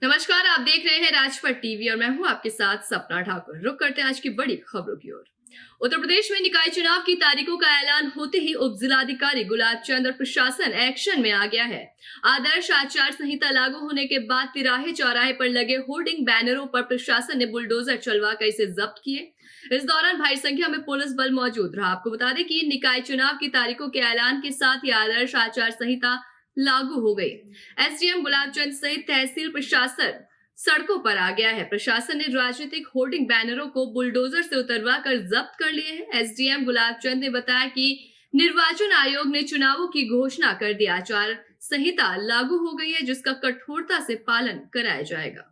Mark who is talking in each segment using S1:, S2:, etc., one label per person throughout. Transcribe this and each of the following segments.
S1: नमस्कार, आप देख रहे हैं राजपथ टीवी और मैं हूं आपके साथ सपना ठाकुर। रुक करते हैं आज की बड़ी खबरों की ओर। उत्तर प्रदेश में निकाय चुनाव की तारीखों का ऐलान होते ही उप जिलाधिकारी गुलाब चंद और प्रशासन एक्शन में आ गया है। आदर्श आचार संहिता लागू होने के बाद तिराहे चौराहे पर लगे होर्डिंग बैनरों पर प्रशासन ने बुलडोजर चलवाकर इसे जब्त किए। इस दौरान भारी संख्या में पुलिस बल मौजूद रहा। आपको बता दें कि निकाय चुनाव की तारीखों के ऐलान के साथ ही आदर्श आचार संहिता लागू हो गई। एसडीएम गुलाब चंद सहित तहसील प्रशासन सड़कों पर आ गया है। प्रशासन ने राजनीतिक होर्डिंग बैनरों को बुलडोजर से उतरवा कर जब्त कर लिए हैं। एसडीएम गुलाब चंद ने बताया कि निर्वाचन आयोग ने चुनावों की घोषणा कर दी। आचार संहिता लागू हो गई है, जिसका कठोरता से पालन कराया जाएगा।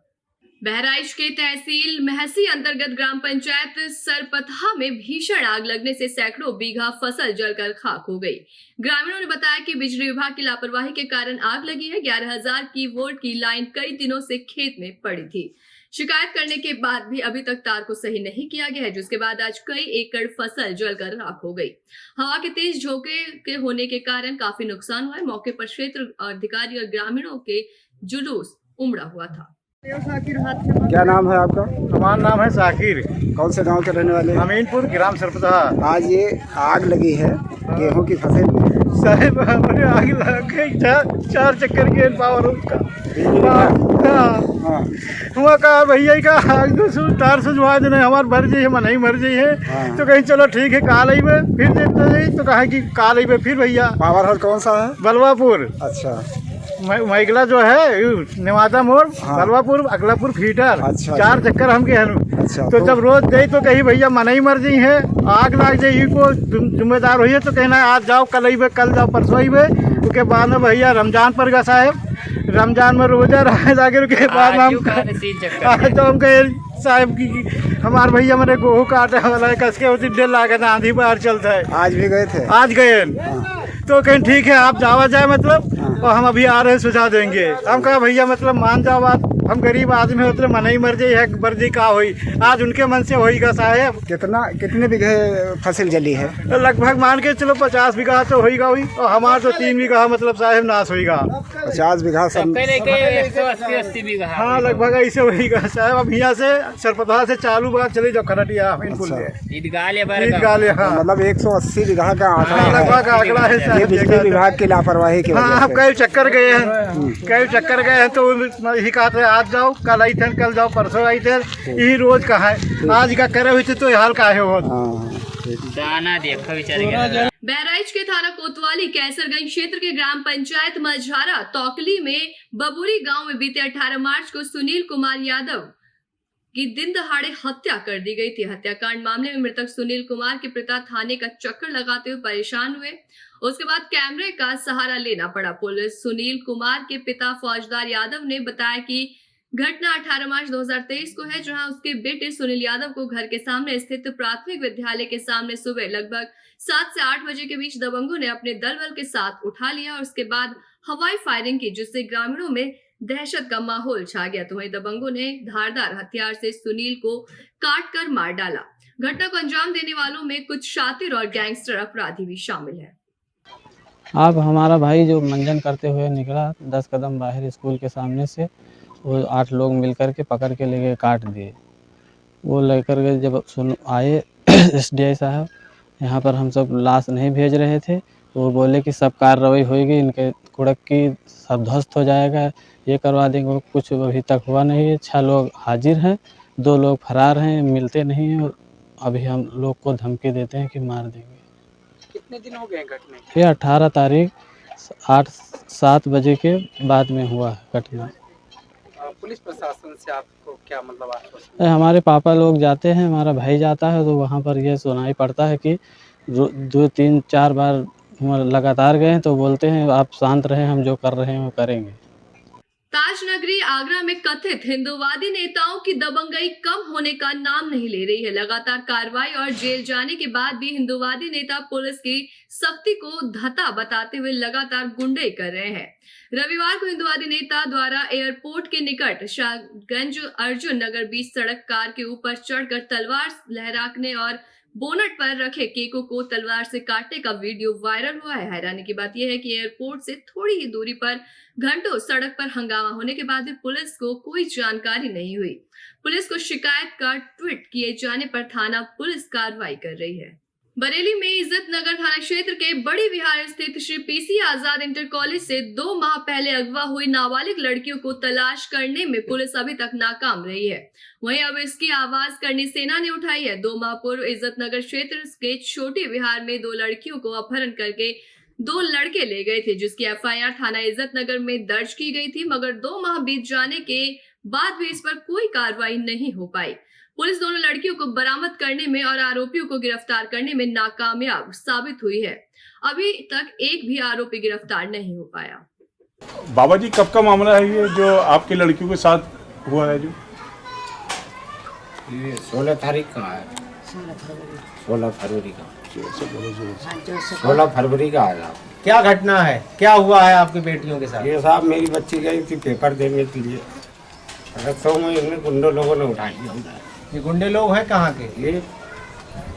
S1: बहराइच के तहसील महसी अंतर्गत ग्राम पंचायत सरपतहा में भीषण आग लगने से सैकड़ों बीघा फसल जलकर खाक हो गई। ग्रामीणों ने बताया कि बिजली विभाग की लापरवाही के कारण आग लगी है। 11,000 की वोल्ट की लाइन कई दिनों से खेत में पड़ी थी। शिकायत करने के बाद भी अभी तक तार को सही नहीं किया गया है, जिसके बाद आज कई एकड़ फसल जलकर राख हो गई। हवा के तेज झोंके के होने के कारण काफी नुकसान हुआ है। मौके पर क्षेत्र अधिकारी और ग्रामीणों के जुलूस उमड़ा हुआ था।
S2: क्या नाम है आपका?
S3: हमारा नाम है साकिर।
S2: कौन से गांव के रहने वाले?
S3: अमीनपुर ग्राम सरपतहा।
S2: आज ये आग लगी है गेहूं की फसल में।
S3: साहब हमारे आग लग गई, चार चक्कर के पावर उसका। हुआ कहा भैया का आग तो तार सुझवा देने हमारे मर जाइए, नहीं मर जाइए। तो कहीं चलो ठीक है काल आई में फिर देखते तो कहा कि काल आई में फिर भैया।
S2: पावर हाउस कौन सा है?
S3: बलवापुर।
S2: अच्छा,
S3: मैगला जो है नेवादा मोड़। हाँ। बलवापुर अगलापुर फीटर।
S2: अच्छा,
S3: चार चक्कर हम के हैं।
S2: अच्छा,
S3: तो जब रोज गई तो कहीं भैया मना ही मर गई है, आग लग जाइए को जिम्मेदार हुई है तो कहना आज जाओ कल ही कल जाओ परसों ही उसके बाद में भैया रमजान पर गया साहब, रमजान में रोजा रहा जाके के बाद हम तो हम कहे साहब की हमारे भैया मेरे गेहूँ काटे वाला है कसके उसी डेढ़ लाख आंधी बाहर चलता है।
S2: आज भी गए थे?
S3: आज गए। तो कहीं ठीक है आप जावा जाए मतलब और हम अभी आ रहे सुझाव देंगे। हम कहा भैया मतलब मान जाओ बात, हम गरीब आदमी होते मन ही मर जाए है मर्जी का हुई आज उनके मन से होगा साहब।
S2: कितने बीघे फसल जली है?
S3: तो लगभग मान के चलो 50 बीघा तो होगा हुई और हमारा तो 3 बीघा मतलब साहब नाश होगा।
S2: 50 बीघा सब
S4: 180 बीघा।
S3: हाँ लगभग ऐसे होगा साहब। अब यहाँ से सरपतहा से चालू बात चले जाओ खरटिया ईदगाह।
S2: मतलब 180 बीघा का आंकड़ा है।
S3: लगभग आंकड़ा है साहब।
S2: बिजली विभाग की लापरवाही की वजह से।
S3: कई चक्कर गए हैं तो यही कहा था आज जाओ कल आई थे, कल जाओ परसों आई थे, यही रोज कहा है। आज का करे हुए थे तो हाल का है।
S4: दाना देखो बेचारे।
S1: बहराइच के थाना कोतवाली कैसरगंज क्षेत्र के ग्राम पंचायत मझारा तौकली में बबुरी गांव में बीते 18 मार्च को सुनील कुमार यादव की दिन दहाड़े हत्या कर दी गई थी। हत्याकांड मामले में मृतक सुनील कुमार के पिता थाने का चक्कर लगाते हुए परेशान हुए। उसके बाद कैमरे का सहारा लेना पड़ा। पुलिस सुनील कुमार के पिता फौजदार यादव ने बताया कि घटना 18 मार्च 2023 को है, जहां उसके बेटे सुनील यादव को घर के सामने स्थित प्राथमिक विद्यालय के सामने सुबह लगभग 7 से 8 बजे के बीच दबंगों ने अपने दल बल के साथ उठा लिया और उसके बाद हवाई फायरिंग की, जिससे ग्रामीणों में दहशत का माहौल छा गया। तो वहीं दबंगों ने धारदार हथियार से सुनील को काट कर मार डाला। घटना को अंजाम देने वालों में कुछ शातिर और गैंगस्टर अपराधी भी शामिल है।
S5: अब हमारा भाई जो मंजन करते हुए निकला 10 कदम बाहर स्कूल के सामने से, वो 8 लोग मिलकर के पकड़ के ले गए, काट दिए। वो लेकर के जब आए एसडीआई साहब यहाँ पर, हम सब लाश नहीं भेज रहे थे तो वो बोले कि सब कार्रवाई होगी, इनके कुड़क की सब ध्वस्त हो जाएगा, ये करवा देंगे। कुछ अभी तक हुआ नहीं है। 6 लोग हाजिर हैं, 2 लोग फरार हैं, मिलते नहीं हैं और अभी हम लोग को धमकी देते हैं कि मार देंगे।
S6: कितने दिन हो गए घटने?
S5: ये 18 तारीख 8-7 बजे के बाद में हुआ है घटना।
S6: पुलिस प्रशासन से आपको क्या मतलब आश्वासन?
S5: हमारे पापा लोग जाते हैं, हमारा भाई जाता है तो वहाँ पर यह सुनाई पड़ता है कि 2-3-4 बार लगातार गए तो बोलते हैं आप शांत रहें, हम जो कर रहे हैं वो करेंगे।
S1: ताजनगरी आगरा में कथित हिंदूवादी नेताओं की दबंगई कम होने का नाम नहीं ले रही है। लगातार कार्रवाई और जेल जाने के बाद भी हिंदूवादी नेता पुलिस की सख्ती को धता बताते हुए लगातार गुंडे कर रहे हैं। रविवार को हिंदुवादी नेता द्वारा एयरपोर्ट के निकट शाहगंज अर्जुन नगर बीच सड़क कार के ऊपर चढ़कर तलवार लहराने और बोनट पर रखे केकों को तलवार से काटने का वीडियो वायरल हुआ है। हैरानी की बात यह है कि एयरपोर्ट से थोड़ी ही दूरी पर घंटों सड़क पर हंगामा होने के बाद भी पुलिस को कोई जानकारी नहीं हुई। पुलिस को शिकायत का ट्वीट किए जाने पर थाना पुलिस कार्रवाई कर रही है। बरेली में इज्जत नगर थाना क्षेत्र के बड़ी विहार स्थित श्री पीसी आजाद इंटर कॉलेज से 2 माह पहले अगवा हुई नाबालिग लड़कियों को तलाश करने में पुलिस अभी तक नाकाम रही है। वहीं अब इसकी आवाज करनी सेना ने उठाई है। 2 माह पूर्व इज्जत नगर क्षेत्र के छोटी विहार में 2 लड़कियों को अपहरण करके 2 लड़के ले गए थे, जिसकी एफआईआर थाना इज्जत नगर में दर्ज की गई थी, मगर 2 माह बीत जाने के बाद भी इस पर कोई कार्रवाई नहीं हो पाई। पुलिस दोनों लड़कियों को बरामद करने में और आरोपियों को गिरफ्तार करने में नाकामयाब साबित हुई है। अभी तक एक भी आरोपी गिरफ्तार नहीं हो पाया।
S7: बाबा जी, कब का मामला है ये जो आपकी लड़कियों के साथ हुआ है? जो
S8: ये 16 तारीख का है, 16 फरवरी का, 16 फरवरी का आया।
S9: क्या घटना है, क्या हुआ है आपकी बेटियों के साथ?
S8: ये साहब, मेरी बच्ची गई थी पेपर देने के लिए, रस्तों में इन्हें गुंडों लोगों ने उठा लिया।
S9: ये गुंडे लोग हैं कहाँ के?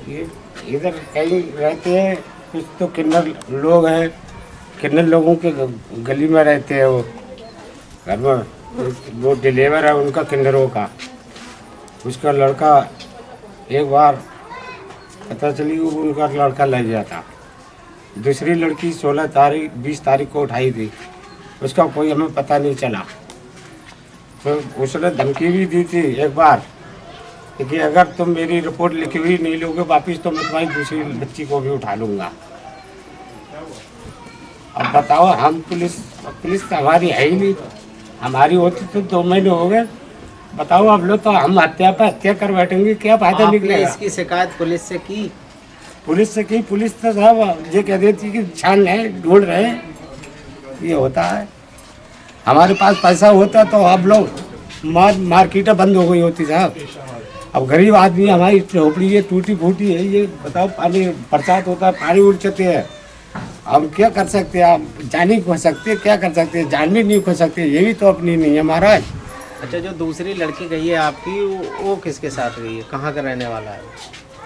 S8: ये इधर कहीं रहते हैं, कुछ तो किन्नर लोग हैं, किन्नर लोगों के गली में रहते हैं। वो घर में वो डिलीवर है उनका किन्नरों का। उसका लड़का एक बार पता चली उनका लड़का ले गया था। दूसरी लड़की 20 तारीख को उठाई थी, उसका कोई हमें पता नहीं चला। तो उसने धमकी भी दी थी एक बार कि अगर तुम मेरी रिपोर्ट लिखी हुई नहीं लोगे वापिस तो मैं तुम्हारी दूसरी बच्ची को भी उठा लूँगा। अब बताओ, हम पुलिस तो हमारी है ही नहीं। हमारी होती तो 2 महीने हो गए। बताओ, अब लो तो हम हत्या पर हत्या कर बैठेंगे, क्या फायदा निकलेगा?
S9: इसकी शिकायत पुलिस से की?
S8: पुलिस से की, पुलिस तो साहब ये कह देती कि छान रहे, ढूंढ रहे। ये होता है। हमारे पास पैसा होता तो अब लोग मार्केटें बंद हो गई होती साहब। अब गरीब आदमी, हमारी झोपड़ी ये टूटी फूटी है, ये बताओ, पानी बरसात होता है, पानी उलझते हैं। हम क्या कर सकते हैं? आप जान ही खो सकते हैं, क्या कर सकते हैं? जान भी नहीं खो सकते, ये भी तो अपनी नहीं है महाराज।
S9: अच्छा, जो दूसरी लड़की गई है आपकी, वो किसके साथ गई है, कहाँ का रहने वाला है?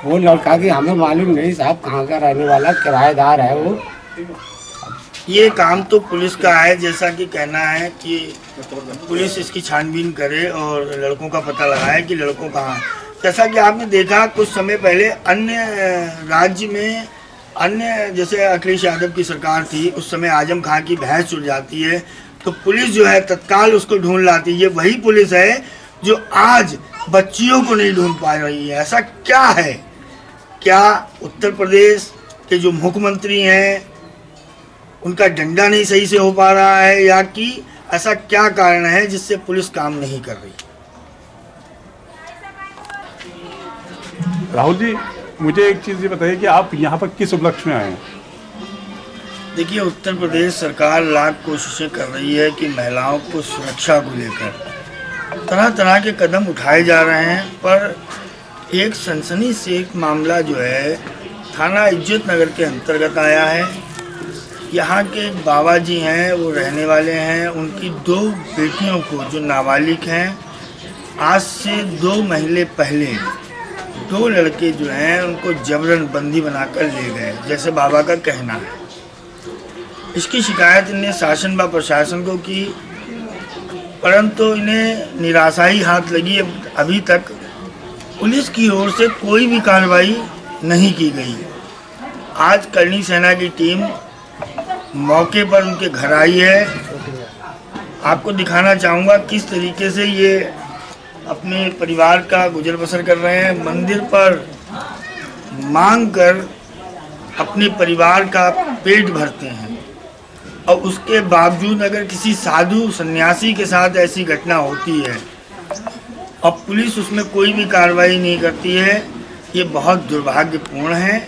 S8: वो लड़का की हमें मालूम नहीं साहब कहाँ का रहने वाला, किराएदार है वो।
S10: ये काम तो पुलिस का है, जैसा कि कहना है कि पुलिस इसकी छानबीन करे और लड़कों का पता लगाए कि लड़कों कहाँ हैं। जैसा कि आपने देखा कुछ समय पहले अन्य राज्य में, अन्य जैसे अखिलेश यादव की सरकार थी, उस समय आजम खां की भैंस उड़ जाती है तो पुलिस जो है तत्काल उसको ढूंढ लाती है। ये वही पुलिस है जो आज बच्चियों को नहीं ढूंढ पा रही है। ऐसा क्या है? क्या उत्तर प्रदेश के जो मुख्यमंत्री हैं उनका डंडा नहीं सही से हो पा रहा है, या कि ऐसा क्या कारण है जिससे पुलिस काम नहीं कर रही?
S7: राहुल जी, मुझे एक चीज़ ये बताइए कि आप यहाँ पर किस उपलक्ष्य में आए हैं?
S10: देखिए, उत्तर प्रदेश सरकार लाख कोशिशें कर रही है कि महिलाओं को सुरक्षा को लेकर तरह तरह के कदम उठाए जा रहे हैं, पर एक सनसनी से एक मामला जो है थाना इज्जत नगर के अंतर्गत आया है। यहाँ के एक बाबा जी हैं, वो रहने वाले हैं, उनकी 2 बेटियों को जो नाबालिग हैं, आज से 2 महीने पहले 2 लड़के जो हैं उनको जबरन बंदी बनाकर ले गए, जैसे बाबा का कहना है। इसकी शिकायत इन्हें शासन व प्रशासन को की, परंतु इन्हें निराशा ही हाथ लगी। अभी तक पुलिस की ओर से कोई भी कार्रवाई नहीं की गई। आज करनी सेना की टीम मौके पर उनके घर आई है। आपको दिखाना चाहूँगा किस तरीके से ये अपने परिवार का गुजर बसर कर रहे हैं। मंदिर पर मांग कर अपने परिवार का पेट भरते हैं, और उसके बावजूद अगर किसी साधु सन्यासी के साथ ऐसी घटना होती है और पुलिस उसमें कोई भी कार्रवाई नहीं करती है, ये बहुत दुर्भाग्यपूर्ण है।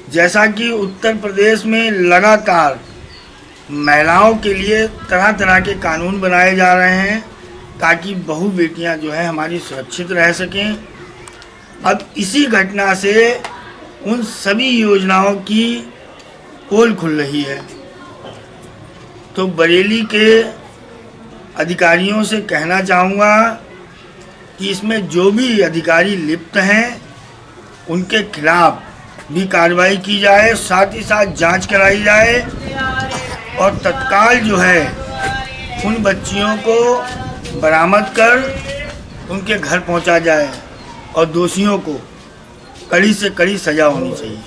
S10: जैसा कि उत्तर प्रदेश में लगातार महिलाओं के लिए तरह तरह के कानून बनाए जा रहे हैं ताकि बहू बेटियां जो है हमारी सुरक्षित रह सकें, अब इसी घटना से उन सभी योजनाओं की पोल खुल रही है। तो बरेली के अधिकारियों से कहना चाहूँगा कि इसमें जो भी अधिकारी लिप्त हैं उनके खिलाफ भी कार्रवाई की जाए, साथ ही साथ जांच कराई जाए और तत्काल जो है उन बच्चियों को बरामद कर उनके घर पहुंचा जाए और दोषियों को कड़ी से कड़ी सजा होनी चाहिए।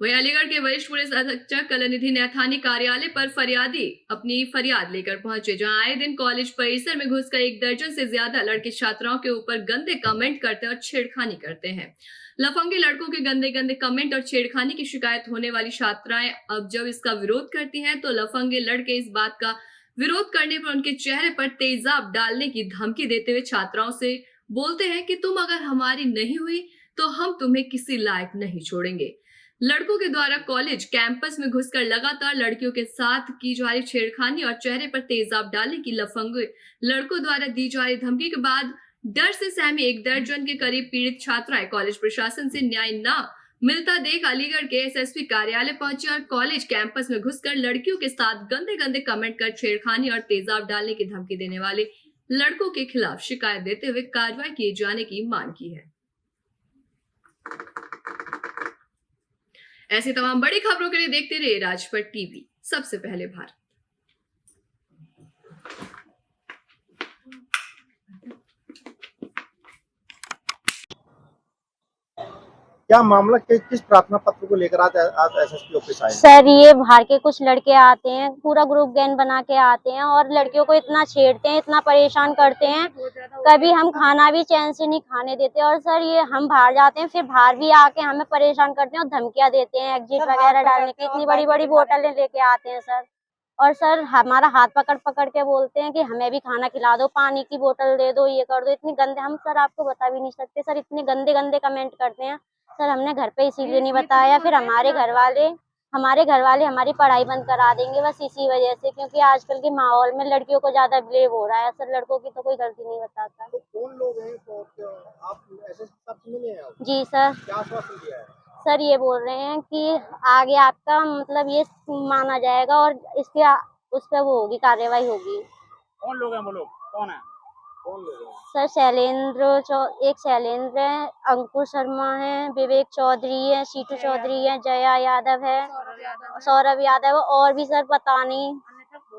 S1: वहीं अलीगढ़ के वरिष्ठ पुलिस अधीक्षक कलानिधि नैथानी कार्यालय पर फरियादी अपनी फरियाद लेकर पहुंचे, जहां आए दिन कॉलेज परिसर में घुसकर 1 दर्जन से ज्यादा लड़के छात्राओं के ऊपर गंदे कमेंट करते और छेड़खानी करते हैं। लफंगे लड़कों के गंदे गंदे कमेंट और छेड़खानी की शिकायत होने वाली छात्राएं अब जब इसका विरोध करती हैं तो लफंगे लड़के इस बात का विरोध करने पर उनके चेहरे पर तेजाब डालने की धमकी देते हुए छात्राओं से बोलते हैं कि तुम अगर हमारी नहीं हुई तो हम तुम्हें किसी लायक नहीं छोड़ेंगे। लड़कों के द्वारा कॉलेज कैंपस में घुसकर लगातार लड़कियों के साथ की जा रही छेड़खानी और चेहरे पर तेजाब डालने की लफंगे लड़कों द्वारा दी जा रही धमकी के बाद डर से सहमी 1 दर्जन के करीब पीड़ित छात्राएं कॉलेज प्रशासन से न्याय न मिलता देख अलीगढ़ के एसएसपी कार्यालय पहुंचे और कॉलेज कैंपस में घुसकर लड़कियों के साथ गंदे गंदे कमेंट कर छेड़खानी और तेजाब डालने की धमकी देने वाले लड़कों के खिलाफ शिकायत देते हुए कार्रवाई किए जाने की मांग की है। ऐसी तमाम बड़ी खबरों के लिए देखते रहिए राजपट टीवी, सबसे पहले भारत।
S3: क्या मामला किस प्रार्थना पत्र को लेकर आज एसएसपी ऑफिस आए?
S11: सर, ये बाहर के कुछ लड़के आते हैं, पूरा ग्रुप गैंग बना के आते हैं और लड़कियों को इतना छेड़ते हैं, इतना परेशान करते हैं, कभी हम खाना भी चैन से नहीं खाने देते। और सर ये हम बाहर जाते हैं, फिर बाहर भी आके हमें परेशान करते हैं और धमकियां देते हैं एग्जिट वगैरह डालने की। इतनी बड़ी बड़ी बोतलें लेके आते हैं सर। और सर हमारा हाथ पकड़ पकड़ के बोलते हैं कि हमें भी खाना खिला दो, पानी की बोतल दे दो, ये कर दो। इतनी गंदे, हम सर आपको बता भी नहीं सकते सर, इतने गंदे गंदे कमेंट करते हैं सर। हमने घर पे इसीलिए नहीं बताया, फिर हमारे घर वाले हमारी पढ़ाई बंद करा देंगे बस इसी वजह से, क्योंकि आजकल के माहौल में लड़कियों को ज्यादा ब्लेम हो रहा है सर, लड़कों की तो कोई गलती नहीं बताता।
S3: तो कौन लोग हैं? तो आप एसएसपी साहब से मिले हैं?
S11: जी सर।
S3: क्या आश्वासन दिया है?
S11: सर ये बोल रहे हैं कि आगे आपका मतलब ये माना जाएगा और इसके उस पर वो होगी, कार्रवाई होगी।
S3: कौन लोग हैं वो लोग? कौन है?
S11: सर एक शैलेंद्र है, अंकुर शर्मा है, विवेक चौधरी है, सीटू चौधरी है, जया यादव है, सौरभ यादव, और भी सर पता नहीं,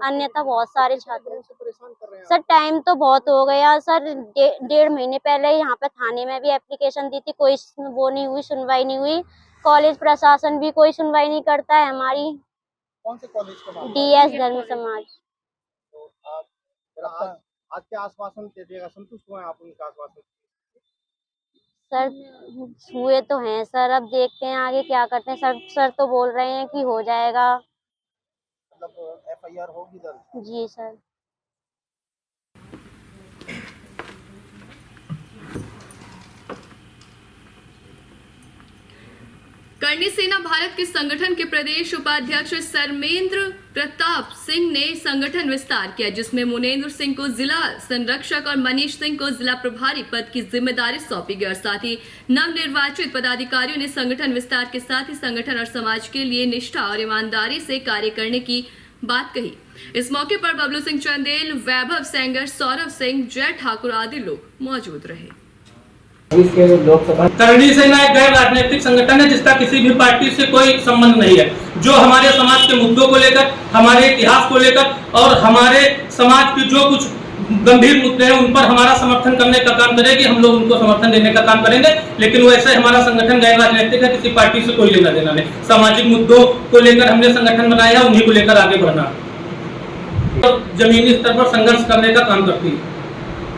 S11: अन्यथा बहुत सारे छात्र
S3: परेशान कर रहे हैं।
S11: सर टाइम तो बहुत हो गया सर, 1.5 महीने पहले यहाँ पे थाने में भी एप्लीकेशन दी थी, कोई वो नहीं हुई, सुनवाई नहीं हुई। कॉलेज प्रशासन भी कोई सुनवाई नहीं करता है हमारी।
S3: कौन से कॉलेज का?
S11: DS धर्म समाज।
S3: तो आज क्या आश्वासन दीजिएगा? संतुष्ट हुए आप उनका आश्वासन?
S11: सर हुए तो हैं सर, अब देखते हैं आगे क्या करते हैं। सर तो बोल रहे हैं कि हो जाएगा,
S3: मतलब FIR होगी दर्ज?
S11: जी सर।
S1: करणी सेना भारत के संगठन के प्रदेश उपाध्यक्ष सरमेंद्र प्रताप सिंह ने संगठन विस्तार किया, जिसमें मुनेंद्र सिंह को जिला संरक्षक और मनीष सिंह को जिला प्रभारी पद की जिम्मेदारी सौंपी गई और साथ ही नवनिर्वाचित पदाधिकारियों ने संगठन विस्तार के साथ ही संगठन और समाज के लिए निष्ठा और ईमानदारी से कार्य करने की बात कही। इस मौके पर बबलू सिंह चंदेल, वैभव सेंगर, सौरभ सिंह, जय ठाकुर आदि लोग मौजूद रहे।
S12: करणी सेना एक गैर राजनीतिक संगठन है जिसका किसी भी पार्टी से कोई संबंध नहीं है। जो हमारे समाज के मुद्दों को लेकर, हमारे इतिहास को लेकर और हमारे समाज के जो कुछ गंभीर मुद्दे हैं उन पर हमारा समर्थन करने का काम करेगी, हम लोग उनको समर्थन देने का काम करेंगे। लेकिन वैसे हमारा संगठन गैर राजनीतिक है, किसी पार्टी से कोई लेना देना नहीं। सामाजिक मुद्दों को लेकर हमने संगठन बनाया है, उन्हीं को लेकर आगे बढ़ना और जमीनी स्तर पर संघर्ष करने का काम करती है।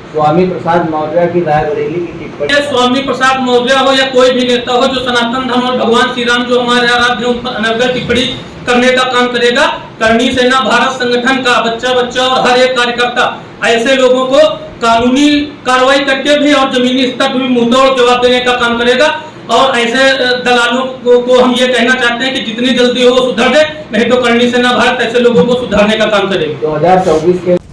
S9: स्वामी प्रसाद मौर्य की रायबरेली की टिप्पणी,
S12: स्वामी प्रसाद मौर्य हो या कोई भी नेता हो जो सनातन धर्म और भगवान श्री राम जो हमारे आराध्य हैं उन पर अनर्गल टिप्पणी करने का काम करेगा। करणी सेना भारत संगठन का बच्चा और हर एक कार्यकर्ता ऐसे लोगों को कानूनी कार्रवाई करके भी और जमीनी स्तर पर भी मुंहतोड़ जवाब देने का काम करेगा। और ऐसे दलालों को हम ये कहना चाहते हैं कि जितनी जल्दी हो वो सुधर दे, नहीं तो करणी सेना भारत ऐसे लोगों को सुधारने का काम करेगी।
S9: 2024 के